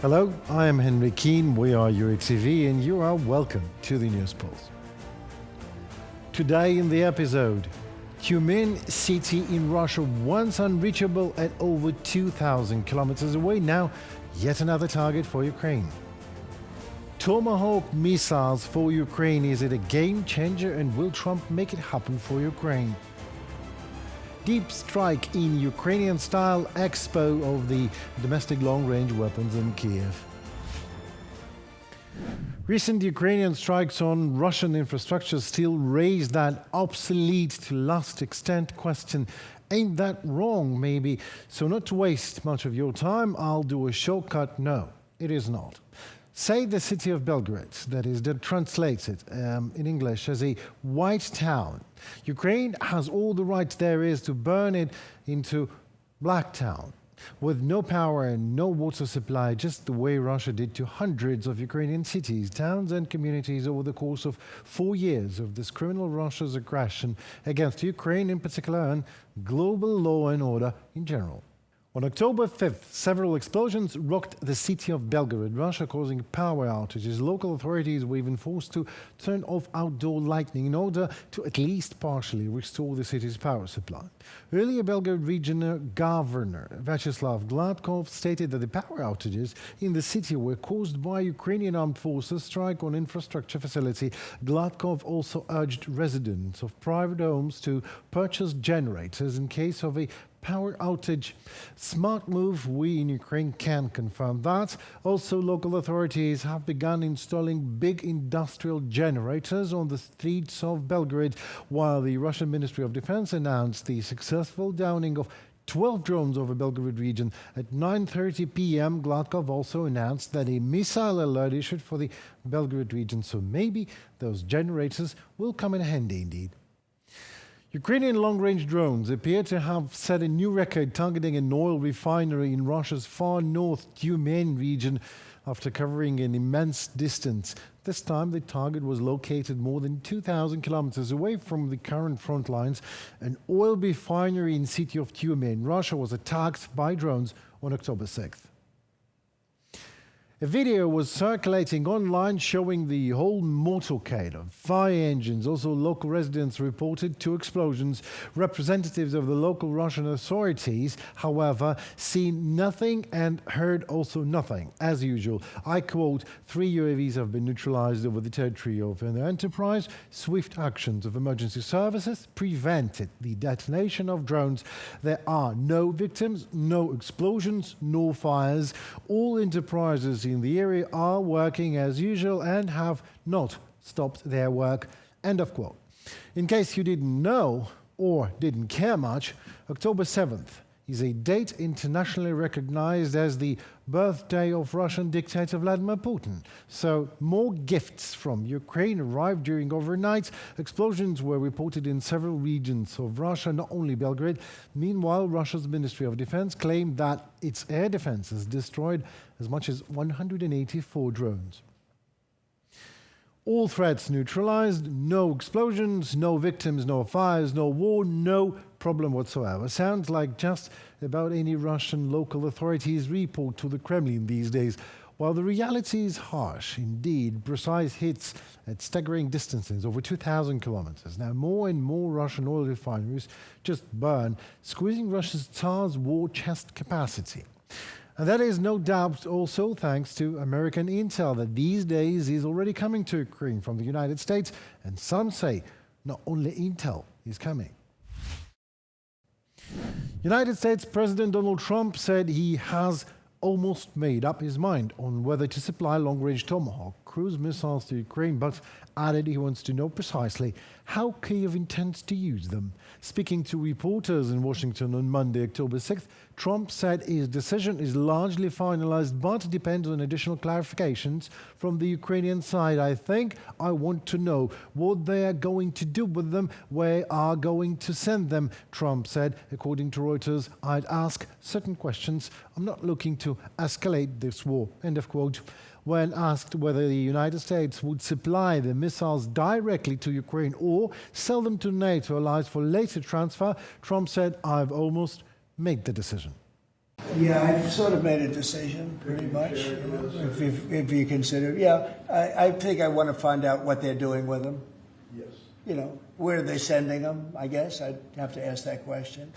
Hello, I am Henry Keane, we are UATV, and you are welcome to the News Pulse. Today in the episode, Tyumen city in Russia, once unreachable at over 2,000 kilometers away, now yet another target for Ukraine. Tomahawk missiles for Ukraine, is it a game changer, and will Trump make it happen for Ukraine? Deep strike in Ukrainian-style expo of the domestic long-range weapons in Kyiv. Recent Ukrainian strikes on Russian infrastructure still raise that obsolete to last extent question. Ain't that wrong, maybe? So not to waste much of your time, I'll do a shortcut. No, it is not. Say the city of Belgorod, that is translated in English as a white town. Ukraine has all the right there is to burn it into black town, with no power and no water supply, just the way Russia did to hundreds of Ukrainian cities, towns and communities over the course of 4 years of this criminal Russia's aggression against Ukraine in particular and global law and order in general. On October 5th, several explosions rocked the city of Belgorod, Russia, causing power outages. Local authorities were even forced to turn off outdoor lighting in order to at least partially restore the city's power supply. Earlier, Belgorod Regional Governor Vyacheslav Gladkov stated that the power outages in the city were caused by Ukrainian armed forces strike on infrastructure facility. Gladkov also urged residents of private homes to purchase generators in case of a power outage. Smart move, we in Ukraine can confirm that. Also, local authorities have begun installing big industrial generators on the streets of Belgorod, while the Russian Ministry of Defense announced the successful downing of 12 drones over Belgorod region. At 9:30 p.m., Gladkov also announced that a missile alert issued for the Belgorod region, so maybe those generators will come in handy indeed. Ukrainian long-range drones appear to have set a new record targeting an oil refinery in Russia's far north Tyumen region after covering an immense distance. This time the target was located more than 2,000 kilometers away from the current front lines. An oil refinery in the city of Tyumen, Russia, was attacked by drones on October 6th. A video was circulating online showing the whole motorcade of fire engines. Also, local residents reported 2 explosions. Representatives of the local Russian authorities, however, seen nothing and heard also nothing. As usual, I quote, 3 UAVs have been neutralized over the territory of an enterprise. Swift actions of emergency services prevented the detonation of drones. There are no victims, no explosions, no fires. All enterprises in the area are working as usual and have not stopped their work. End of quote. In case you didn't know or didn't care much, October 7th is a date internationally recognized as the birthday of Russian dictator Vladimir Putin. So more gifts from Ukraine arrived during overnight. Explosions were reported in several regions of Russia, not only Belgrade. Meanwhile, Russia's Ministry of Defense claimed that its air defenses destroyed as much as 184 drones. All threats neutralized, no explosions, no victims, no fires, no war, no problem whatsoever. Sounds like just about any Russian local authorities report to the Kremlin these days. While the reality is harsh, indeed, precise hits at staggering distances, over 2,000 kilometers. Now, more and more Russian oil refineries just burn, squeezing Russia's Tsar's war chest capacity. And that is no doubt also thanks to American intel that these days is already coming to Ukraine from the United States, and some say not only intel is coming. United States President Donald Trump said he has almost made up his mind on whether to supply long-range Tomahawk cruise missiles to Ukraine, but added he wants to know precisely how Kyiv intends to use them. Speaking to reporters in Washington on Monday, October 6th, Trump said his decision is largely finalized but depends on additional clarifications from the Ukrainian side. I think I want to know what they are going to do with them, where they are going to send them, Trump said. According to Reuters, I'd ask certain questions. I'm not looking to escalate this war, end of quote. When asked whether the United States would supply the missiles directly to Ukraine or sell them to NATO allies for later transfer, Trump said, I've almost made the decision. Yeah, I've sort of made a decision, pretty much. If you consider, yeah, I think I want to find out what they're doing with them. Yes. You know, where are they sending them? I guess I'd have to ask that question.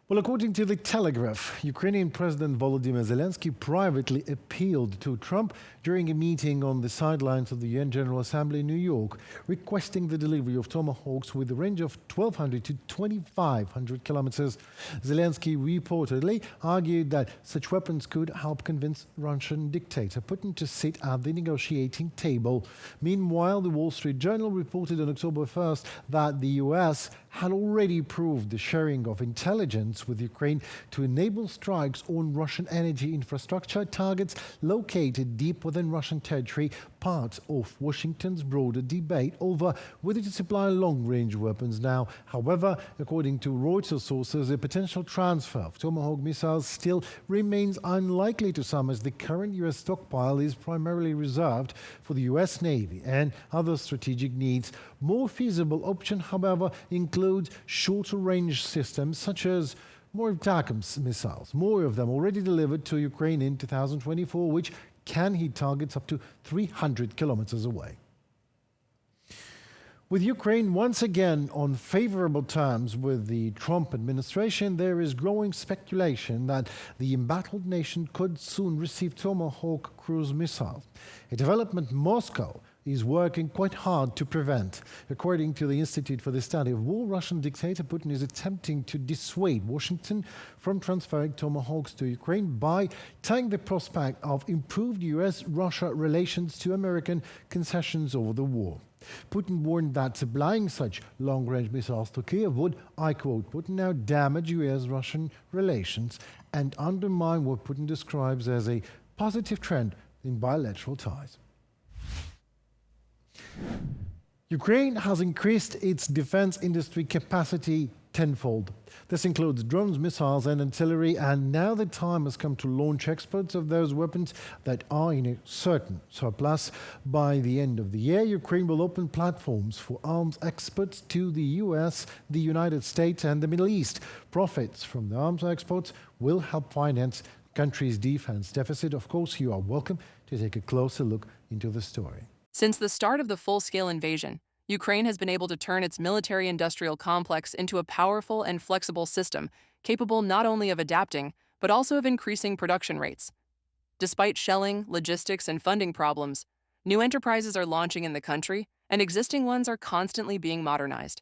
Well, according to The Telegraph, Ukrainian President Volodymyr Zelensky privately appealed to Trump during a meeting on the sidelines of the UN General Assembly in New York, requesting the delivery of Tomahawks with a range of 1,200 to 2,500 kilometers. Zelensky reportedly argued that such weapons could help convince Russian dictator Putin to sit at the negotiating table. Meanwhile, the Wall Street Journal reported on October 1st that the US had already proved the sharing of intelligence with Ukraine to enable strikes on Russian energy infrastructure targets located deep within Russian territory, part of Washington's broader debate over whether to supply long-range weapons now. However, according to Reuters sources, a potential transfer of Tomahawk missiles still remains unlikely to some, as the current US stockpile is primarily reserved for the US Navy and other strategic needs. More feasible option, however, includes shorter-range systems such as more ATACMS missiles, more of them already delivered to Ukraine in 2024, which can hit targets up to 300 kilometers away. With Ukraine once again on favorable terms with the Trump administration, there is growing speculation that the embattled nation could soon receive Tomahawk cruise missiles, a development Moscow is working quite hard to prevent. According to the Institute for the Study of War, Russian dictator Putin is attempting to dissuade Washington from transferring Tomahawks to Ukraine by tying the prospect of improved US-Russia relations to American concessions over the war. Putin warned that supplying such long-range missiles to Kyiv would, I quote, Putin now damage US-Russian relations and undermine what Putin describes as a positive trend in bilateral ties. Ukraine has increased its defense industry capacity tenfold. This includes drones, missiles, and artillery, and now the time has come to launch exports of those weapons that are in a certain surplus. By the end of the year, Ukraine will open platforms for arms exports to the US, the United States, and the Middle East. Profits from the arms exports will help finance the country's defense deficit. Of course, you are welcome to take a closer look into the story. Since the start of the full-scale invasion, Ukraine has been able to turn its military-industrial complex into a powerful and flexible system, capable not only of adapting, but also of increasing production rates. Despite shelling, logistics, and funding problems, new enterprises are launching in the country, and existing ones are constantly being modernized.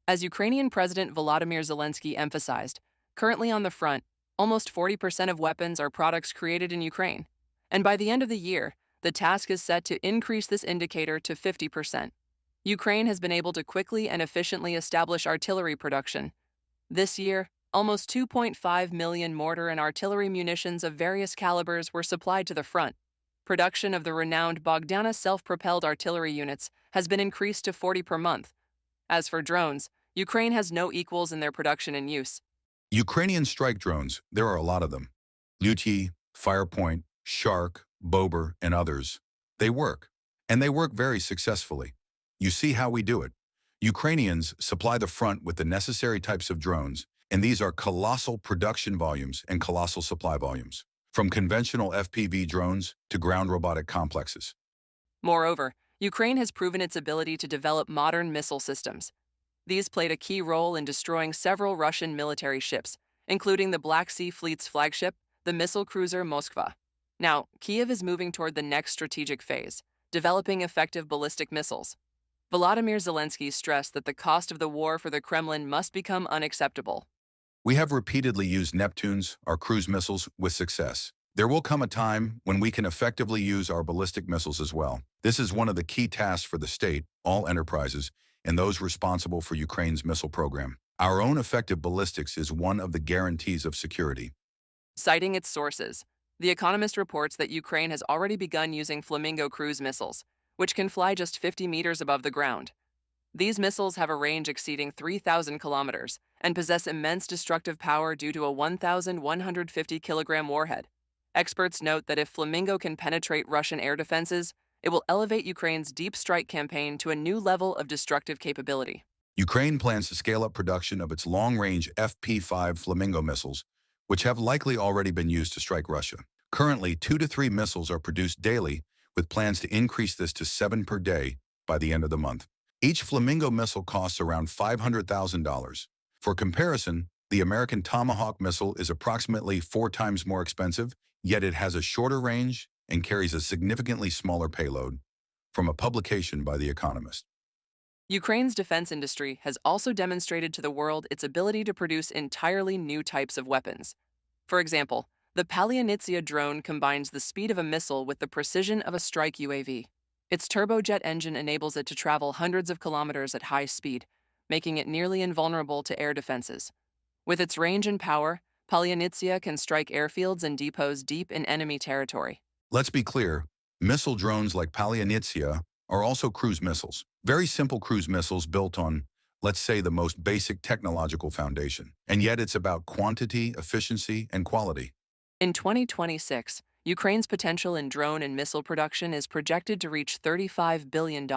As Ukrainian President Volodymyr Zelensky emphasized, currently on the front, almost 40% of weapons are products created in Ukraine, and by the end of the year, the task is set to increase this indicator to 50%. Ukraine has been able to quickly and efficiently establish artillery production. This year, almost 2.5 million mortar and artillery munitions of various calibers were supplied to the front. Production of the renowned Bogdana self-propelled artillery units has been increased to 40 per month. As for drones, Ukraine has no equals in their production and use. Ukrainian strike drones, there are a lot of them. Luty, Firepoint, Shark, Bober, and others. They work, and they work very successfully. You see how we do it. Ukrainians supply the front with the necessary types of drones, and these are colossal production volumes and colossal supply volumes, from conventional FPV drones to ground robotic complexes. Moreover, Ukraine has proven its ability to develop modern missile systems. These played a key role in destroying several Russian military ships, including the Black Sea Fleet's flagship, the missile cruiser Moskva. Now, Kyiv is moving toward the next strategic phase, developing effective ballistic missiles. Volodymyr Zelensky stressed that the cost of the war for the Kremlin must become unacceptable. We have repeatedly used Neptunes, our cruise missiles, with success. There will come a time when we can effectively use our ballistic missiles as well. This is one of the key tasks for the state, all enterprises, and those responsible for Ukraine's missile program. Our own effective ballistics is one of the guarantees of security. Citing its sources, The Economist reports that Ukraine has already begun using Flamingo cruise missiles, which can fly just 50 meters above the ground. These missiles have a range exceeding 3,000 kilometers and possess immense destructive power due to a 1,150-kilogram warhead. Experts note that if Flamingo can penetrate Russian air defenses, it will elevate Ukraine's deep strike campaign to a new level of destructive capability. Ukraine plans to scale up production of its long-range FP-5 Flamingo missiles which have likely already been used to strike Russia. Currently, 2 to 3 missiles are produced daily, with plans to increase this to 7 per day by the end of the month. Each Flamingo missile costs around $500,000. For comparison, the American Tomahawk missile is approximately 4 times more expensive, yet it has a shorter range and carries a significantly smaller payload, from a publication by The Economist. Ukraine's defense industry has also demonstrated to the world its ability to produce entirely new types of weapons. For example, the Palianitsia drone combines the speed of a missile with the precision of a strike UAV. Its turbojet engine enables it to travel hundreds of kilometers at high speed, making it nearly invulnerable to air defenses. With its range and power, Palianitsia can strike airfields and depots deep in enemy territory. Let's be clear, missile drones like Palianitsia are also cruise missiles. Very simple cruise missiles built on, let's say, the most basic technological foundation. And yet it's about quantity, efficiency, and quality. In 2026, Ukraine's potential in drone and missile production is projected to reach $35 billion.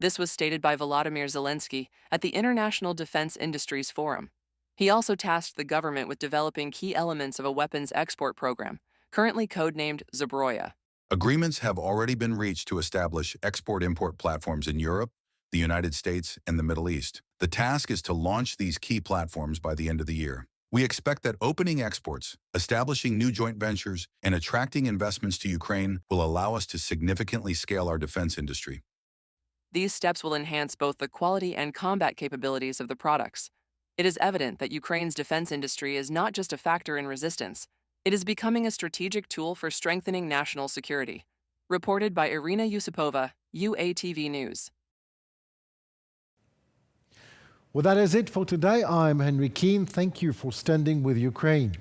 This was stated by Volodymyr Zelensky at the International Defense Industries Forum. He also tasked the government with developing key elements of a weapons export program, currently codenamed Zabroya. Agreements have already been reached to establish export-import platforms in Europe, the United States, and the Middle East. The task is to launch these key platforms by the end of the year. We expect that opening exports, establishing new joint ventures, and attracting investments to Ukraine will allow us to significantly scale our defense industry. These steps will enhance both the quality and combat capabilities of the products. It is evident that Ukraine's defense industry is not just a factor in resistance. It is becoming a strategic tool for strengthening national security. Reported by Irina Yusupova, UATV News. Well, that is it for today. I'm Henry Keane. Thank you for standing with Ukraine.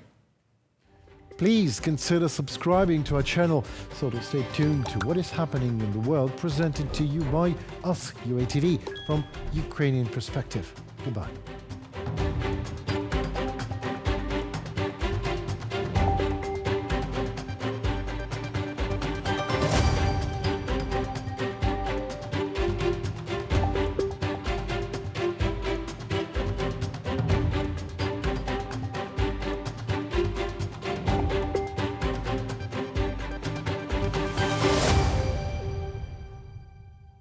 Please consider subscribing to our channel so to stay tuned to what is happening in the world, presented to you by us, UATV, from Ukrainian perspective. Goodbye.